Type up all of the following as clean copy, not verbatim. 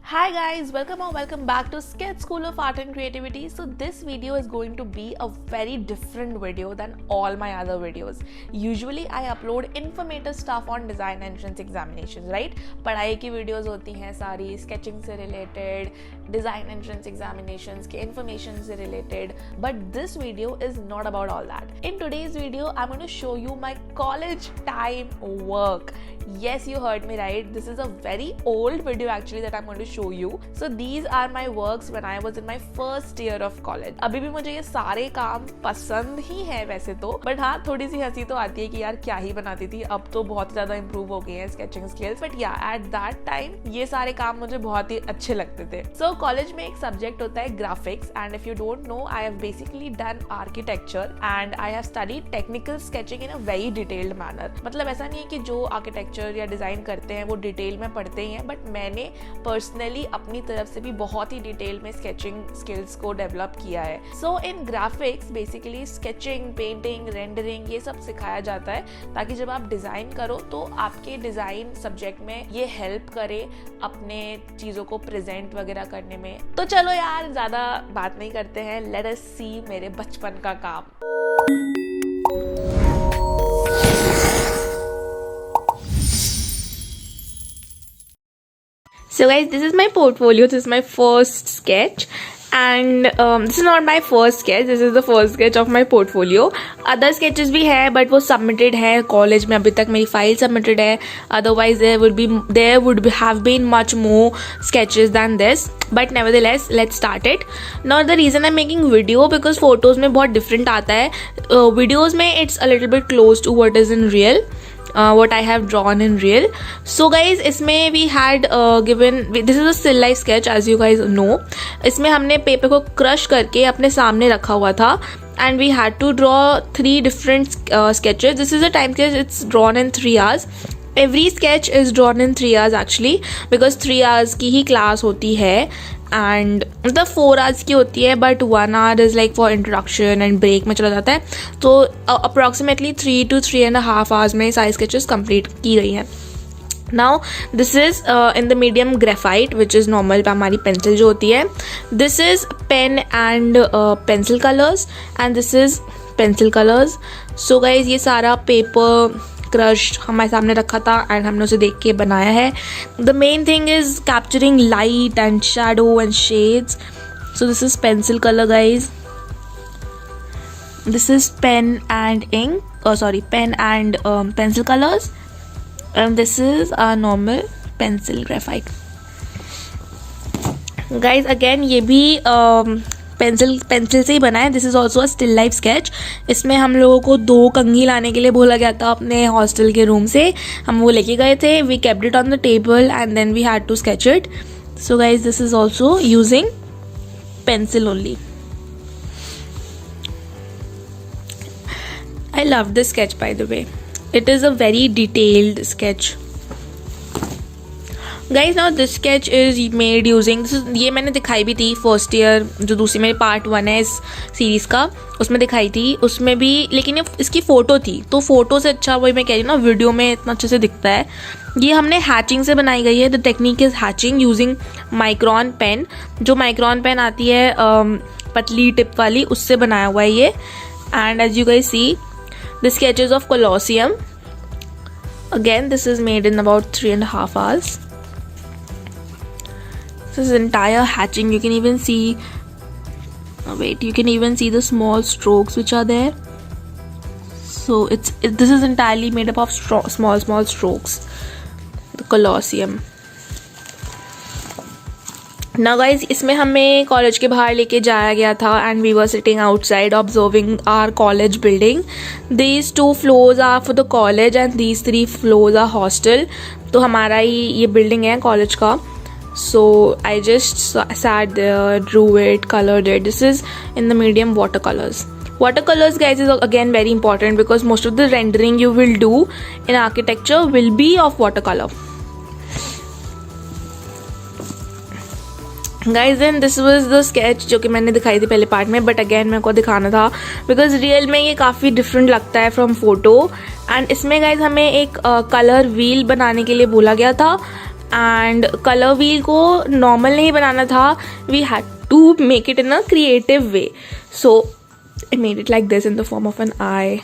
Hi guys, welcome or welcome back to Sketch School of Art and Creativity. So this video is going to be a very different video than all my other videos. Usually I upload informative stuff on design entrance examinations, right? पढ़ाई की videos होती हैं सारी, sketching से related, design entrance examinations के information से related. But this video is not about all that. In today's video, I'm going to show you my college time work. Yes, you heard me right. This is a very old video actually that I'm going to show you. So these are my works when I was in my first year of college. अभी भी मुझे ये सारे काम पसंद ही है वैसे तो, बट हाँ थोड़ी सी हंसी तो आती है कि यार क्या ही बनाती थी. अब तो बहुत ज्यादा इम्प्रूव हो गए हैं स्केचिंग स्किल्स, बट या एट दैट टाइम ये सारे काम मुझे बहुत ही अच्छे लगते थे. सो कॉलेज में एक सब्जेक्ट होता है graphics, and if you don't know I have basically done architecture and I have studied technical sketching in a very detailed manner. मतलब ऐसा नहीं है कि जो आर्किटेक्चर या डिजाइन करते हैं वो डिटेल में पढ़ते ही हैं, बट मैंने पर्सनली अपनी तरफ से भी बहुत ही डिटेल में स्केचिंग स्किल्स को डेवलप किया है. So in graphics basically sketching, painting, rendering ये सब सिखाया जाता है ताकि जब आप डिजाइन करो तो आपके डिजाइन सब्जेक्ट में ये हेल्प करे अपने चीजों को प्रेजेंट वगैरह करने में. तो चलो यार ज्यादा बात नहीं करते हैं, लेट अस सी मेरे बचपन का काम. So guys, this is my portfolio. This is my first sketch, and this is not my first sketch. This is the first sketch of my portfolio. Other sketches भी है, but वो submitted है college में. अभी तक मेरी file submitted है. Otherwise there would have been much more sketches than this. But nevertheless, let's start it. Now the reason I'm making video because photos में बहुत different आता है. Videos में it's a little bit close to what is in real. What I have drawn in real. So guys, इसमें we had given, this is a still life sketch as you guys know. इसमें हमने paper को crush करके अपने सामने रखा हुआ था and we had to draw 3 different sketches. This is a time sketch, it's drawn in 3 hours. Every sketch is drawn in 3 hours actually because 3 hours की ही class होती है एंड मतलब 4 आवर्स की होती है, but 1 hour is like for introduction and break में चला जाता है. तो अप्रॉक्सीमेटली 3 to 3.5 आवर्स में सारी स्केचेस कंप्लीट की गई हैं. Now this is in the medium graphite which is normal हमारी पेंसिल जो होती है. This is pen and pencil colours and this is pencil colours. So guys ये सारा पेपर क्रश हमारे सामने रखा था एंड हमने उसे देख के बनाया है. The main thing is capturing light and shadow and shades. So this is pencil colour guys. This is pen and ink, pen and pencil colours, and this is a normal pencil graphite. Guys again ये भी pencil से ही बना है. This is also a still life sketch. इसमें हम लोगों को 2 कंघी लाने के लिए बोला गया था अपने हॉस्टल के रूम से. हम वो लेके गए थे. We kept it on the table and then we had to sketch it. So guys this is also using pencil only. I love this sketch by the way. It is a very detailed sketch. Guys now this sketch is made using, ये मैंने दिखाई भी थी first year जो दूसरी मेरी part 1 है इस सीरीज़ का, उसमें दिखाई थी. उसमें भी लेकिन ये इसकी फ़ोटो थी, तो फ़ोटो से अच्छा वही मैं कह रही हूँ ना, वीडियो में इतना अच्छे से दिखता है. ये हमने हैचिंग से बनाई गई है. The technique is hatching using Micron pen. जो माइक्रॉन पेन आती है पतली टिप वाली, उससे बनाया हुआ है ये. And as you guys see the sketches of Colosseum. Again this is made in about 3.5 hours. This is entire hatching. You can even see you can even see the small strokes which are there. So this is entirely made up of small strokes. The Colosseum. Now guys, इसमें हमें college के बाहर लेके जाया गया था and we were sitting outside observing our college building. These 2 floors are for the college and these 3 floors are hostel. तो हमारा ही ये बिल्डिंग है कॉलेज का. So I just sat there, drew it, colored it. This is in the medium watercolors. Watercolors guys is again very important because most of the rendering you will do in architecture will be of watercolor. Guys then this was the sketch जो कि मैंने दिखाई थी पहले part में, but again मेरे को दिखाना था बिकॉज रियल में ये काफ़ी डिफरेंट लगता है फ्रॉम फोटो. एंड इसमें गाइज हमें एक कलर व्हील बनाने के लिए बोला गया था. एंड कलर व्हील को नॉर्मल नहीं बनाना था, we had to make it in a creative way. So I made it like this in the form of an eye.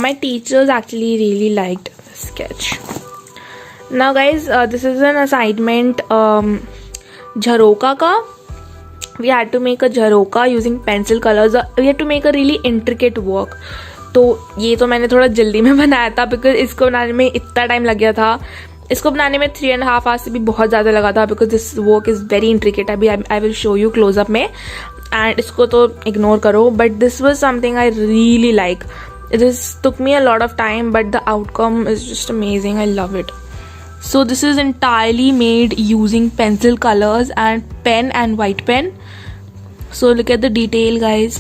My teachers actually really liked this sketch. Now guys, this is an assignment Jharoka ka. We had to make a Jharoka using pencil colors. We had to make a really intricate work. तो ये तो मैंने थोड़ा जल्दी में बनाया था because इसको बनाने में इतना टाइम लग गया था. इसको बनाने में 3.5 hours से भी बहुत ज़्यादा लगा था because this work is very intricate. अभी I will show you closeup में. एंड इसको तो इग्नोर करो, but this was something I really like. This took me a lot of time but the outcome is just amazing. I love it. So this is entirely made using pencil colors and pen and white pen. So look at the detail, guys.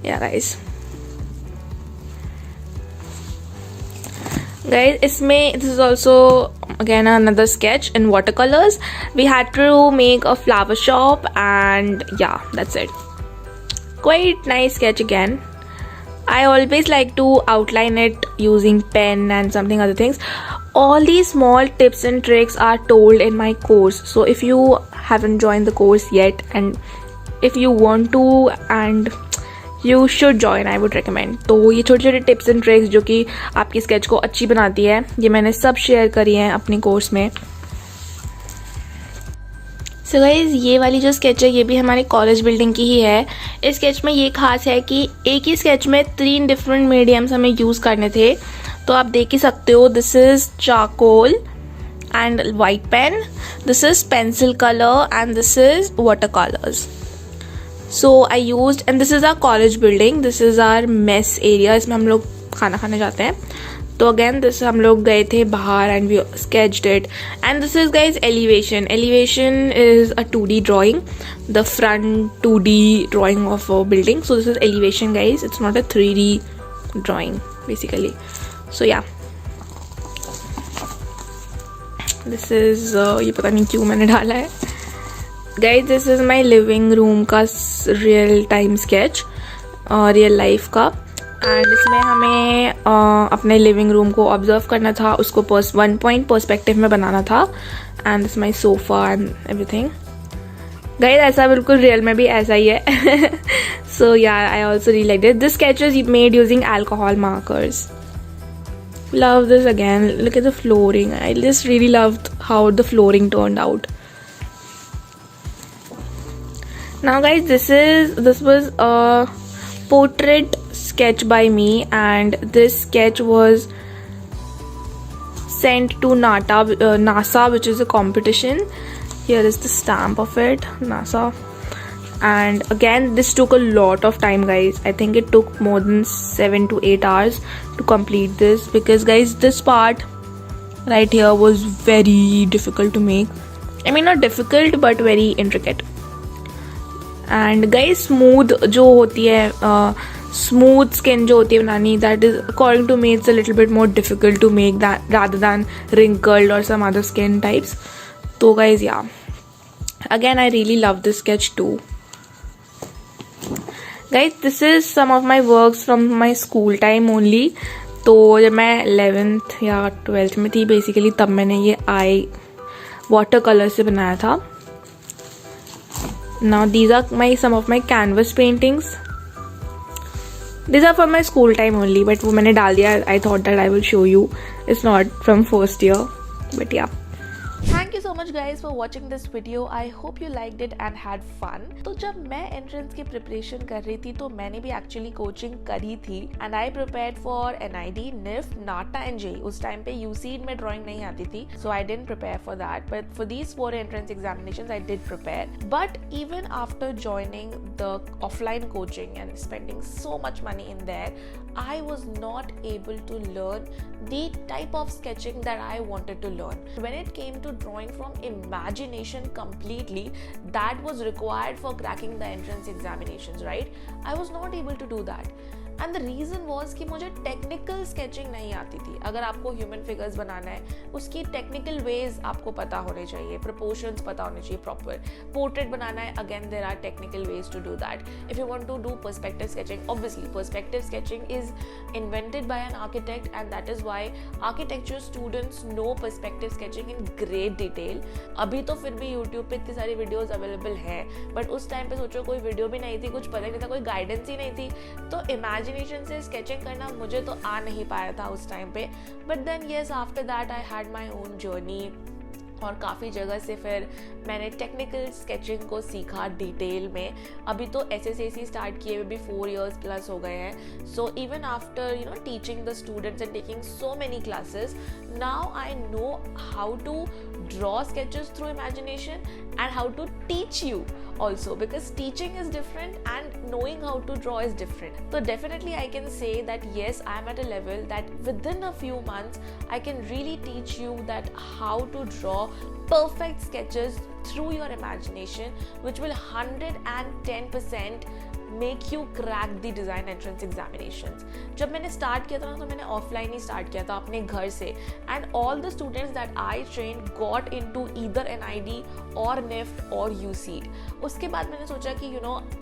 Yeah, guys. Guys, this is also again another sketch in watercolors. We had to make a flower shop and yeah, that's it. Quite nice sketch again. I always like to outline it using pen and something other things. All these small tips and tricks are told in my course. So if you haven't joined the course yet and if you want to and you should join, I would recommend. तो ये छोटे छोटे tips and tricks जो कि आपकी sketch को अच्छी बनाती है, ये मैंने सब शेयर करी हैं अपने कोर्स में. सो गाइज, ये वाली जो स्केच है ये भी हमारे कॉलेज बिल्डिंग की ही है. इस स्केच में ये खास है कि एक ही स्केच में 3 डिफरेंट मीडियम्स हमें यूज़ करने थे. तो आप देख ही सकते हो, this is charcoal and white pen, this is pencil colour and this is water colours. So I used, and this is our college building, this is our mess area. इसमें हम लोग खाना खाने जाते हैं. तो अगेन दिस हम लोग गए थे बाहर and we sketched it. And this is guys elevation. Elevation is a 2D drawing, the front 2D drawing of a building. So this is elevation guys, it's not a 3D drawing basically. So yeah, this is ये पता नहीं क्यों मैंने डाला है. Guys, this is my living room का real time sketch, real life का. एंड इसमें हमें अपने लिविंग रूम को ऑब्जर्व करना था, उसको 1 point पर्सपेक्टिव में बनाना था. And this my sofa and everything. Guys, ऐसा बिल्कुल रियल में भी ऐसा ही है. सो या, I also really like this. This sketch is made using alcohol markers. Love this again. Look at the flooring. I just really loved how the flooring turned out. Now guys, this was a portrait sketch by me, and this sketch was sent to NASA, which is a competition. Here is the stamp of it, NASA. And again, this took a lot of time, guys. I think it took more than 7 to 8 hours to complete this, because guys, this part right here was very difficult to make. I mean, not difficult but very intricate. And guys, smooth जो होती है, smooth skin जो होती है बनानी, that is according to me it's a little bit more difficult to make that rather than wrinkled or some other skin types. So guys, yeah, again I really love this sketch too. Guys, this is some of my works from my school time only. तो जब मैं 11th या 12th में थी basically, तब मैंने ये आई water colour से बनाया था. Now these are some of my canvas paintings. These are from my school time only, but वो मैंने डाल दिया. I thought that I will show you. It's not from first year, but yeah. Thank you so much guys for watching this video. I hope you liked it and had fun. तो जब मैं entrance की preparation कर रही थी तो मैंने भी एक्चुअली कोचिंग करी थी, and I prepared for NID, NIFT, NATA and JEE. उस टाइम पे UCED में ड्राइंग नहीं आती थी, so I didn't prepare for that, but for these 4 entrance examinations I did prepare. But even after joining the offline coaching and spending so much money in there, I was not able to learn the type of sketching that I wanted to learn. When it came to drawing from imagination completely, that was required for cracking the entrance examinations, right? I was not able to do that. And the reason was कि मुझे technical sketching नहीं आती थी. अगर आपको human figures बनाना है उसकी technical veg आपको पता होने चाहिए, प्रपोर्शंस पता होने चाहिए प्रॉपर. पोर्ट्रेट बनाना है, again there are technical ways to do that. If you want to do perspective sketching, obviously perspective sketching is invented by an architect and that is why architecture students know perspective sketching in great detail. अभी तो फिर भी YouTube पे इतनी सारी videos available हैं, but उस time पे सोचो कोई वीडियो भी नहीं थी, कुछ पता नहीं था, कोई गाइडेंस ही नहीं थी, तो इमेजिनेशन से स्केचिंग करना मुझे तो आ नहीं पाया था उस टाइम पे. But then yes, after that I had my own journey और काफ़ी जगह से फिर मैंने टेक्निकल स्केचिंग को सीखा डिटेल में. अभी तो SSAC स्टार्ट किए हुए भी 4 years प्लस हो गए हैं. So even after teaching the students and taking so many classes, now I know how to draw sketches through imagination and how to teach you also, because teaching is different and knowing how to draw is different. So definitely I can say that yes, I am at a level that within a few months I can really teach you that how to draw perfect sketches through your imagination, which will 110% make you crack the design entrance examinations. जब मैंने start किया था ना, तो मैंने offline ही start किया था अपने घर से, and all the students that I train got into either NID और NIFT और UCEED. उसके बाद मैंने सोचा कि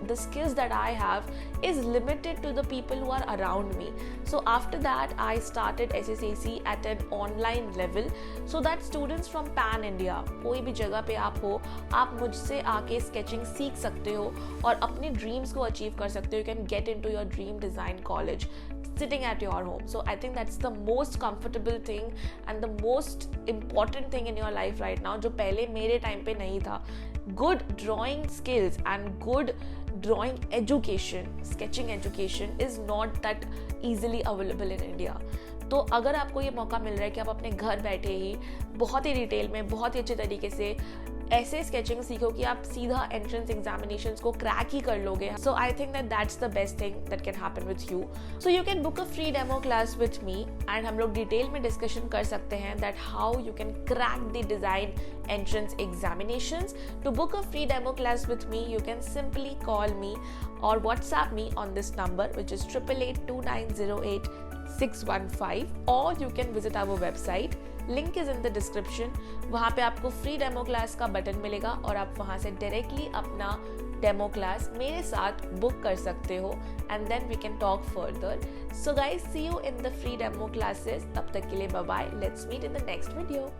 the skills that I have is limited to the people who are around me. So after that I started SSAC at an online level so that students from pan India, कोई भी जगह पे आप हो, आप मुझसे आके स्केचिंग सीख सकते हो और अपने ड्रीम्स को अचीव कर सकते हो. You can get into your dream design college sitting at your home. So I think that's the most comfortable thing and the most important thing in your life right now, जो पहले मेरे time पे नहीं था. Good drawing skills and good drawing education, sketching education is not that easily available in India. तो अगर आपको ये मौका मिल रहा है कि आप अपने घर बैठे ही बहुत ही डिटेल में, बहुत ही अच्छे तरीके से ऐसे स्केचिंग सीखो कि आप सीधा एंट्रेंस एग्जामिनेशंस को क्रैक ही कर लोगे. So I think that's the best thing that can happen with you. So you can book a free demo class with me and हम लोग डिटेल में डिस्कशन कर सकते हैं that how you can crack the design entrance examinations. To book a free demo class with me, you can simply call me or WhatsApp me on this number, which is 8882908615, or you can visit our website. Link is in the description. वहाँ पे आपको free demo class का button मिलेगा और आप वहाँ से directly अपना डेमो क्लास मेरे साथ बुक कर सकते हो and then we can talk further. So guys, see you in the free demo classes. तब तक के लिए bye bye. Let's meet in the next video.